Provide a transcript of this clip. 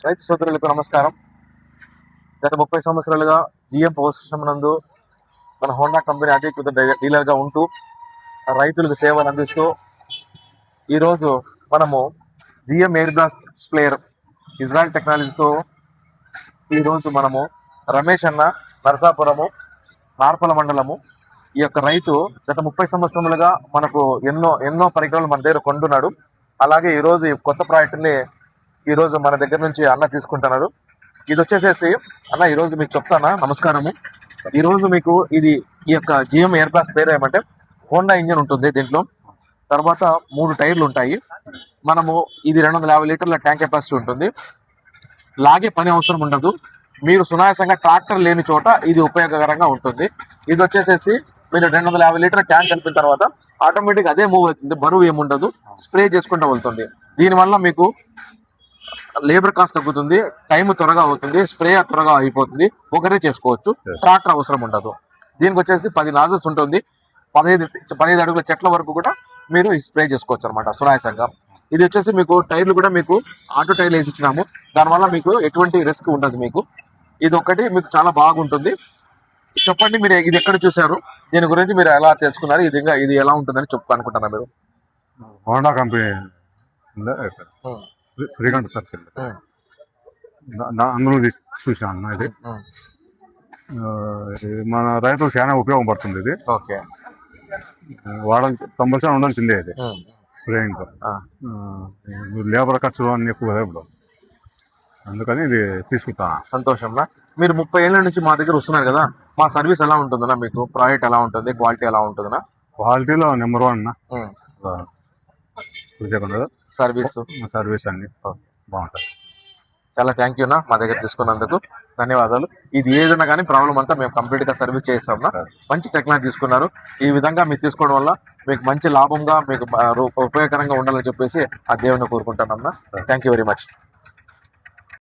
రైతు సోదరులకు నమస్కారం. గత 30 సంవత్సరాలుగా జిఎం పవర్ స్టేషన్ నందు మన హోండా కంపెనీ అధికృత డీలర్గా ఉంటూ రైతులకు సేవలు అందిస్తూ ఈరోజు మనము జిఎం ఎయిర్ బ్లాస్ట్ స్ప్లేయర్ ఇజ్రాయెల్ టెక్నాలజీతో ఈరోజు మనము రమేష్ అన్న నరసాపురము నార్పల మండలము ఈ యొక్క రైతు గత 30 సంవత్సరములుగా మనకు ఎన్నో పరికరాలు మన దగ్గర కొంటున్నాడు. అలాగే ఈరోజు ఈ కొత్త ప్రాజెక్టుని ఈరోజు మన దగ్గర నుంచి అన్న తీసుకుంటున్నారు. ఇది వచ్చేసేసి అన్న ఈరోజు మీకు చెప్తానా, నమస్కారము. ఈరోజు మీకు ఈ యొక్క జిఎం ఎయిర్ క్లాస్ పేరు ఏమంటే హోండా ఇంజన్ ఉంటుంది దీంట్లో. తర్వాత 3 టైర్లు ఉంటాయి. మనము ఇది 250 లీటర్ల ట్యాంక్ కెపాసిటీ ఉంటుంది. లాగే పని అవసరం ఉండదు. మీరు సునాయాసంగా ట్రాక్టర్ లేని చోట ఇది ఉపయోగకరంగా ఉంటుంది. ఇది వచ్చేసేసి మీరు 250 లీటర్ ట్యాంక్ కలిపిన తర్వాత ఆటోమేటిక్ అదే మూవ్ అవుతుంది. బరువు ఏముండదు, స్ప్రే చేసుకుంటూ వెళ్తుంది. దీనివల్ల మీకు లేబర్ కాస్ట్ తగ్గుతుంది, టైం త్వరగా అవుతుంది, స్ప్రే త్వరగా అయిపోతుంది, ఒకరే చేసుకోవచ్చు, ట్రాక్టర్ అవసరం ఉండదు. దీనికి వచ్చేసి 10 నాజల్స్ ఉంటుంది. 15 అడుగుల చెట్ల వరకు కూడా మీరు స్ప్రే చేసుకోవచ్చు అనమాట సునాయాసంగా. ఇది వచ్చేసి మీకు టైర్లు కూడా మీకు ఆటో టైర్లు వేసి ఇచ్చినాము. దానివల్ల మీకు ఎటువంటి రిస్క్ ఉండదు. మీకు ఇది ఒక్కటి మీకు చాలా బాగుంటుంది. చెప్పండి, మీరు ఇది ఎక్కడ చూసారు, దీని గురించి మీరు ఎలా తెలుసుకున్నారు, ఇది ఎలా ఉంటుందని అనుకుంటున్నారు మీరు? హోండా కంపెనీ శ్రీకాంత్ సర్కిల్ అందులో చూసాను. ఇది మన రైతులకు చాలా ఉపయోగపడుతుంది. ఇది ఓకే, వాడడం కంపల్సరీ ఉండాల్సిందే. ఇది స్ప్రేయింగ్ లేబర్ ఖర్చులు అన్ని ఎక్కువ కదా ఇప్పుడు, అందుకని ఇది తీసుకుంటాను. సంతోషంగా. మీరు 30 ఏళ్ళ నుంచి మా దగ్గర వస్తున్నారు కదా, మా సర్వీస్ ఎలా ఉంటుందన్నా, మీకు ప్రోడక్ట్ ఎలా ఉంటుంది, క్వాలిటీ ఎలా ఉంటుందన్నా? క్వాలిటీలో నెంబర్ 1 సర్వీస్ అన్ని బాగుంటుంది. చాలా థ్యాంక్ యూ అన్న, మా దగ్గర తీసుకున్నందుకు ధన్యవాదాలు. ఇది ఏదైనా కానీ ప్రాబ్లం అంతా మేము కంప్లీట్ గా సర్వీస్ చేస్తాం. మంచి టెక్నాలజీ తీసుకున్నారు. ఈ విధంగా మీరు తీసుకోవడం వల్ల మీకు మంచి లాభంగా, మీకు ఉపయోగకరంగా ఉండాలని చెప్పేసి ఆ దేవుని కోరుకుంటానన్నా. Thank you very much.